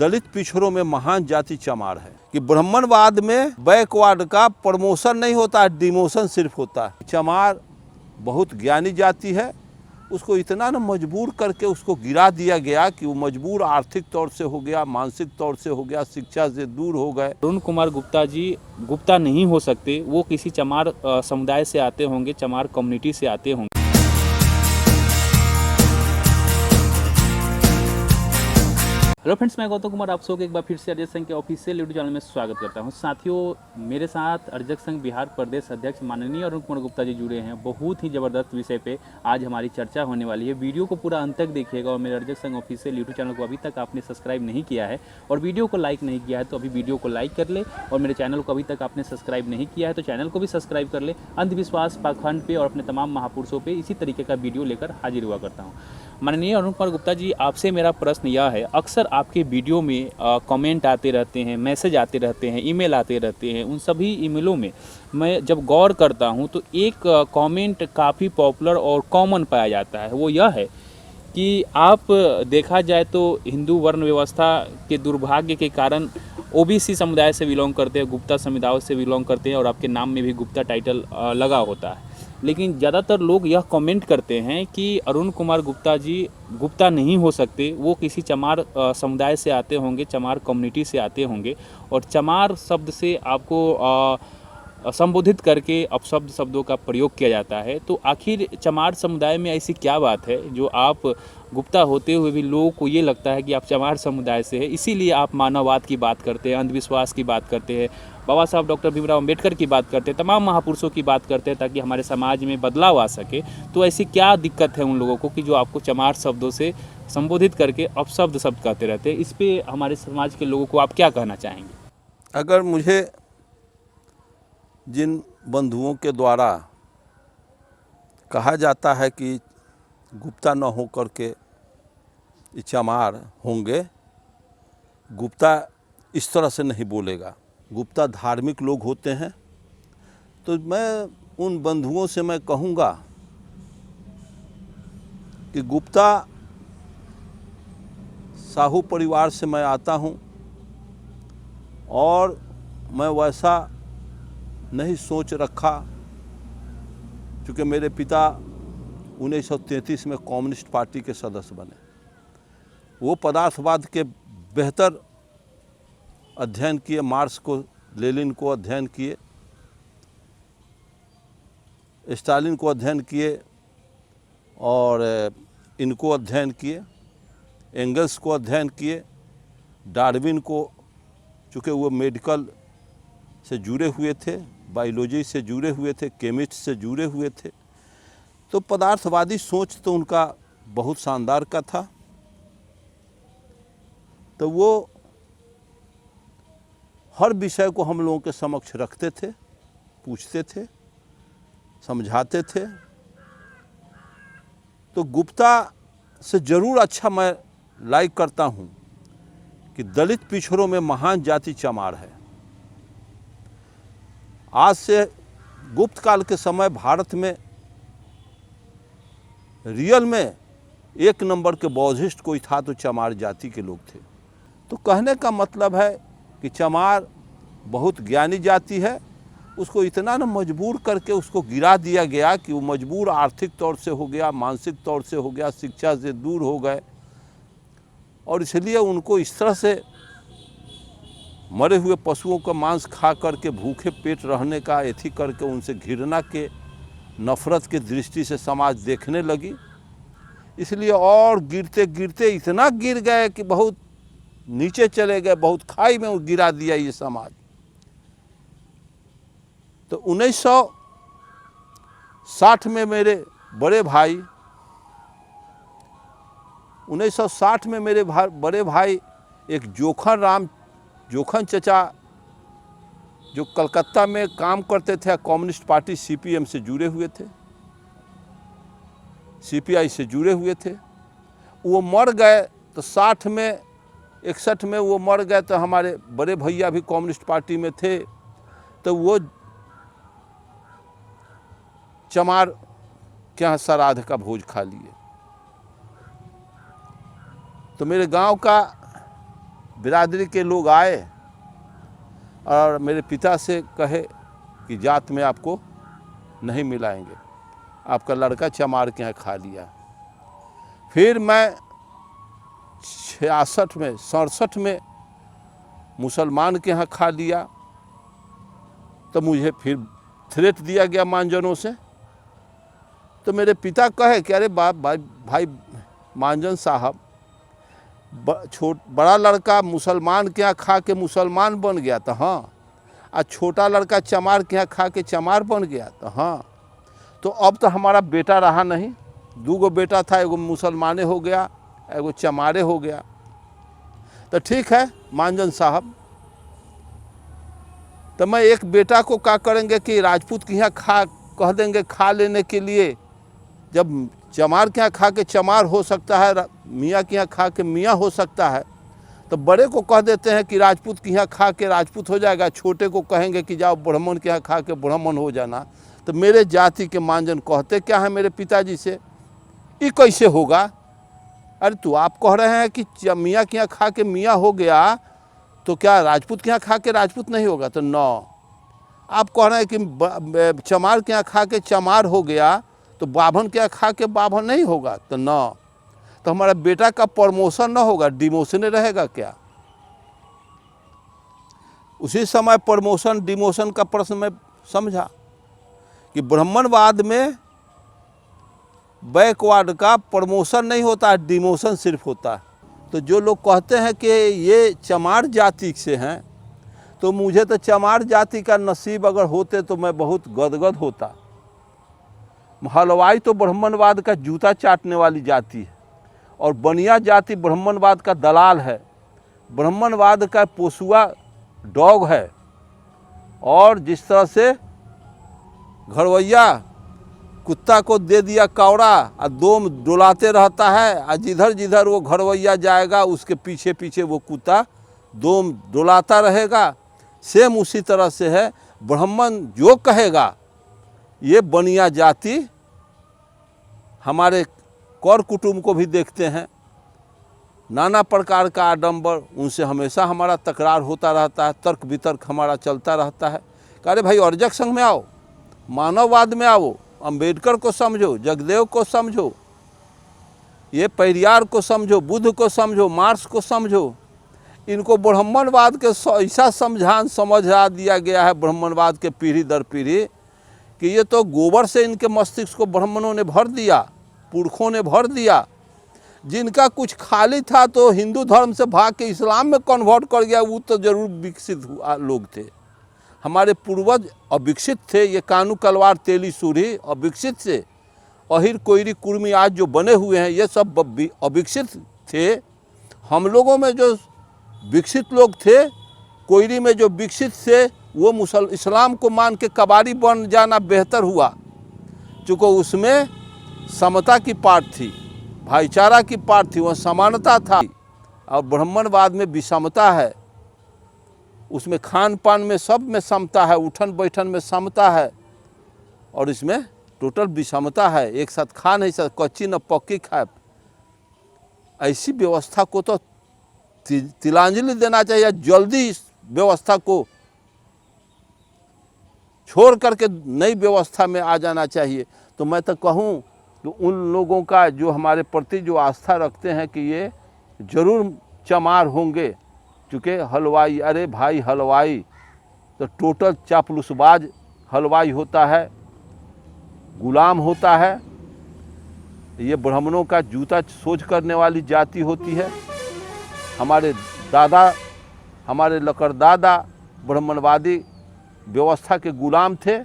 दलित पिछड़ों में महान जाति चमार है। कि ब्राह्मणवाद में बैकवर्ड का प्रमोशन नहीं होता, डिमोशन सिर्फ होता है। चमार बहुत ज्ञानी जाति है, उसको इतना न मजबूर करके उसको गिरा दिया गया कि वो मजबूर आर्थिक तौर से हो गया, मानसिक तौर से हो गया, शिक्षा से दूर हो गए। अरुण कुमार गुप्ता जी गुप्ता नहीं हो सकते, वो किसी चमार समुदाय से आते होंगे, चमार कम्युनिटी से आते होंगे। हेलो फ्रेंड्स, मैं गौतम कुमार आप सबको एक बार फिर से अर्जक संघ के ऑफिशियल यूट्यूब चैनल में स्वागत करता हूं। साथियों, मेरे साथ अर्जक संघ बिहार प्रदेश अध्यक्ष माननीय अरुण कुमार गुप्ता जी जुड़े हैं। बहुत ही ज़बरदस्त विषय पे आज हमारी चर्चा होने वाली है। वीडियो को पूरा अंत तक देखिएगा और मेरे अर्जक संघ ऑफिशियल यूट्यूब चैनल को अभी तक आपने सब्सक्राइब नहीं किया है और वीडियो को लाइक नहीं किया है तो अभी वीडियो को लाइक कर ले, और मेरे चैनल को अभी तक आपने सब्सक्राइब नहीं किया है तो चैनल को भी सब्सक्राइब कर ले। अंधविश्वास, पाखंड पे और अपने तमाम महापुरुषों पर इसी तरीके का वीडियो लेकर हाजिर हुआ करता हूँ। माननीय अरुण कुमार गुप्ता जी, आपसे मेरा प्रश्न यह है, अक्सर आपके वीडियो में कमेंट आते रहते हैं, मैसेज आते रहते हैं, ईमेल आते रहते हैं। उन सभी ईमेलों में मैं जब गौर करता हूं तो एक कमेंट काफ़ी पॉपुलर और कॉमन पाया जाता है। वो यह है कि आप देखा जाए तो हिंदू वर्ण व्यवस्था के दुर्भाग्य के कारण ओबीसी समुदाय से बिलोंग करते हैं, गुप्ता समुदाय से बिलोंग करते हैं और आपके नाम में भी गुप्ता टाइटल लगा होता है। लेकिन ज़्यादातर लोग यह कमेंट करते हैं कि अरुण कुमार गुप्ता जी गुप्ता नहीं हो सकते, वो किसी चमार समुदाय से आते होंगे, चमार कम्युनिटी से आते होंगे और चमार शब्द से आपको संबोधित करके अपशब्द शब्दों का प्रयोग किया जाता है। तो आखिर चमार समुदाय में ऐसी क्या बात है जो आप गुप्ता होते हुए भी लोगों को ये लगता है कि आप चमार समुदाय से हैं, इसीलिए आप मानववाद की बात करते हैं, अंधविश्वास की बात करते हैं, बाबा साहब डॉक्टर भीमराव अम्बेडकर की बात करते हैं, तमाम महापुरुषों की बात करते हैं ताकि हमारे समाज में बदलाव आ सके। तो ऐसी क्या दिक्कत है उन लोगों को कि जो आपको चमार शब्दों से संबोधित करके अपशब्द शब्द कहते रहते हैं? इस पर हमारे समाज के लोगों को आप क्या कहना चाहेंगे? अगर मुझे जिन बंधुओं के द्वारा कहा जाता है कि गुप्ता न हो करके चमार होंगे, गुप्ता इस तरह से नहीं बोलेगा, गुप्ता धार्मिक लोग होते हैं, तो मैं उन बंधुओं से मैं कहूँगा कि गुप्ता साहू परिवार से मैं आता हूँ और मैं वैसा नहीं सोच रखा, क्योंकि मेरे पिता 1933 में कम्युनिस्ट पार्टी के सदस्य बने। वो पदार्थवाद के बेहतर अध्ययन किए, मार्क्स को, लेनिन को अध्ययन किए, स्टालिन को अध्ययन किए और इनको अध्ययन किए, एंगल्स को अध्ययन किए, डार्विन को, चूँकि वो मेडिकल से जुड़े हुए थे, बायोलॉजी से जुड़े हुए थे, केमिस्ट से जुड़े हुए थे, तो पदार्थवादी सोच तो उनका बहुत शानदार का था। तो वो हर विषय को हम लोगों के समक्ष रखते थे, पूछते थे, समझाते थे। तो गुप्ता से ज़रूर अच्छा मैं लाइक करता हूँ कि दलित पिछड़ों में महान जाति चमार है। आज से गुप्त काल के समय भारत में रियल में एक नंबर के बौद्धिस्ट कोई था तो चमार जाति के लोग थे। तो कहने का मतलब है कि चमार बहुत ज्ञानी जाति है, उसको इतना न मजबूर करके उसको गिरा दिया गया कि वो मजबूर आर्थिक तौर से हो गया, मानसिक तौर से हो गया, शिक्षा से दूर हो गए, और इसलिए उनको इस तरह से मरे हुए पशुओं का मांस खा करके भूखे पेट रहने का एथी करके उनसे घृणा के, नफ़रत के दृष्टि से समाज देखने लगी। इसलिए और गिरते गिरते इतना गिर गए कि बहुत नीचे चले गए, बहुत खाई में गिरा दिया ये समाज। तो 1960 में मेरे बड़े भाई 1960 में मेरे बड़े भाई एक जोखन चचा जो कलकत्ता में काम करते थे, कम्युनिस्ट पार्टी सीपीएम से जुड़े हुए थे, सीपीआई से जुड़े हुए थे, वो मर गए। तो 61 में वो मर गए। तो हमारे बड़े भैया भी कम्युनिस्ट पार्टी में थे, तो वो चमार के यहाँ श्राद्ध का भोज खा लिए। तो मेरे गांव का बिरादरी के लोग आए और मेरे पिता से कहे कि जात में आपको नहीं मिलाएंगे, आपका लड़का चमार के यहाँ खा लिया। फिर मैं 66 में 67 में मुसलमान के यहाँ खा लिया, तो मुझे फिर थ्रेट दिया गया मानजनों से। तो मेरे पिता कहे कि अरे भाई मानजन साहब, बड़ा लड़का मुसलमान के यहाँ खा के मुसलमान बन गया तो हाँ, और छोटा लड़का चमार के यहाँ खा के चमार बन गया तो हाँ, तो अब तो हमारा बेटा रहा नहीं। 2 बेटा था, एगो मुसलमाने हो गया, एगो चमारे हो गया। तो ठीक है मानजन साहब, तो मैं एक बेटा को क्या करेंगे कि राजपूत के यहाँ कह देंगे खा लेने के लिए। जब चमार के यहाँ खा के चमार हो सकता है, मियाँ के यहाँ खा के मियाँ हो सकता है, तो बड़े को कह देते हैं कि राजपूत के यहाँ खा के राजपूत हो जाएगा, छोटे को कहेंगे कि जाओ ब्राह्मण के यहाँ खा के ब्राह्मण हो जाना। तो मेरे जाति के मानजन कहते क्या है मेरे पिताजी से, ये कैसे होगा? अरे तू आप कह रहे हैं कि मियाँ के यहाँ खा के मियाँ हो गया, तो क्या राजपूत के यहाँ खा के राजपूत नहीं होगा? तो न, आप कह रहे हैं कि चमार के यहाँ खा के चमार हो गया, तो बाभन के यहाँ खा के बाभन नहीं होगा? तो न, तो हमारा बेटा का प्रमोशन न होगा, डिमोशन रहेगा क्या? उसी समय प्रमोशन डिमोशन का प्रश्न मैं समझा कि ब्राह्मणवाद में बैकवर्ड का प्रमोशन नहीं होता, डिमोशन सिर्फ होता है। तो जो लोग कहते हैं कि ये चमार जाति से हैं, तो मुझे तो चमार जाति का नसीब अगर होते तो मैं बहुत गदगद होता। हलवाई तो ब्राह्मणवाद का जूता चाटने वाली जाति है, और बनिया जाति ब्राह्मणवाद का दलाल है, ब्राह्मणवाद का पोसुआ डॉग है। और जिस तरह से घरवैया कुत्ता को दे दिया कौड़ा और दोम डुलाते रहता है, और जिधर जिधर वो घरवैया जाएगा उसके पीछे पीछे वो कुत्ता दोम डुलाता रहेगा, सेम उसी तरह से है। ब्राह्मण जो कहेगा, ये बनिया जाति हमारे कर कुटुंब को भी देखते हैं, नाना प्रकार का आडंबर, उनसे हमेशा हमारा तकरार होता रहता है, तर्क वितर्क हमारा चलता रहता है। अरे भाई अर्जक संघ में आओ, मानववाद में आओ, अंबेडकर को समझो, जगदेव को समझो, ये पेरियार को समझो, बुद्ध को समझो, मार्क्स को समझो। इनको ब्राह्मणवाद के ऐसा समझा दिया गया है, ब्राह्मणवाद के पीढ़ी दर पीढ़ी, कि ये तो गोबर से इनके मस्तिष्क को ब्राह्मणों ने भर दिया, पुरखों ने भर दिया। जिनका कुछ खाली था तो हिंदू धर्म से भाग के इस्लाम में कन्वर्ट कर गया, वो तो जरूर विकसित लोग थे। हमारे पूर्वज अविकसित थे, ये कानू कलवार तेली सूरी अविकसित थे। अहिर कोयरी कुर्मी आज जो बने हुए हैं ये सब अविकसित थे। हम लोगों में जो विकसित लोग थे, कोयरी में जो विकसित थे, वो इस्लाम को मान के कबाड़ी बन जाना बेहतर हुआ, चूँकि उसमें समता की पाठ थी, भाईचारा की पाठ थी, वह समानता था। और ब्राह्मणवाद में विषमता है, उसमें खान पान में सब में समता है, उठन बैठन में समता है, और इसमें टोटल विषमता है। एक साथ खा नहीं सकते, कच्ची न पक्की खाए। ऐसी व्यवस्था को तो तिलांजलि देना चाहिए, जल्दी इस व्यवस्था को छोड़ करके नई व्यवस्था में आ जाना चाहिए। तो मैं तो कहूँ कि उन लोगों का जो हमारे प्रति जो आस्था रखते हैं कि ये जरूर चमार होंगे, चूँकि हलवाई, अरे भाई हलवाई तो टोटल चापलूसबाज हलवाई होता है, गुलाम होता है। ये ब्राह्मणों का जूता सोच करने वाली जाति होती है। हमारे दादा, हमारे लकड़दादा ब्राह्मणवादी व्यवस्था के गुलाम थे।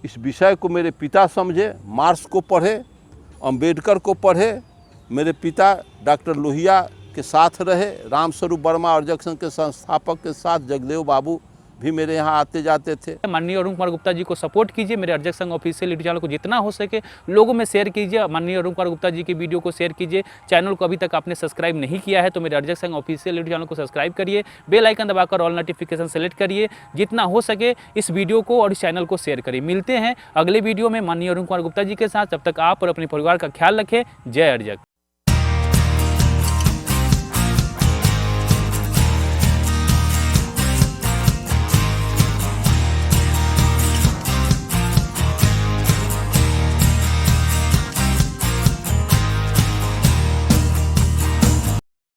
इस विषय को मेरे पिता समझे, मार्क्स को पढ़े, अंबेडकर को पढ़े। मेरे पिता डॉक्टर लोहिया के साथ रहे, रामस्वरूप वर्मा अर्जक संघ के संस्थापक के साथ जगदेव बाबू भी मेरे यहाँ आते जाते थे। माननीय अरुण कुमार गुप्ता जी को सपोर्ट कीजिए, मेरे अर्जक संघ ऑफिशियल यूट्यूब चैनल को जितना हो सके लोगों में शेयर कीजिए। माननीय अरुण कुमार गुप्ता जी की वीडियो को शेयर कीजिए। चैनल को अभी तक आपने सब्सक्राइब नहीं किया है तो मेरे अर्जक संघ ऑफिशियल यूट्यूब चैनल को सब्सक्राइब करिए, बेल आइकन दबाकर ऑल नोटिफिकेशन सेलेक्ट करिए। जितना हो सके इस वीडियो को और इस चैनल को शेयर करिए। मिलते हैं अगले वीडियो में माननीय अरुण कुमार गुप्ता जी के साथ। तब तक आप और अपने परिवार का ख्याल रखें। जय अर्जक।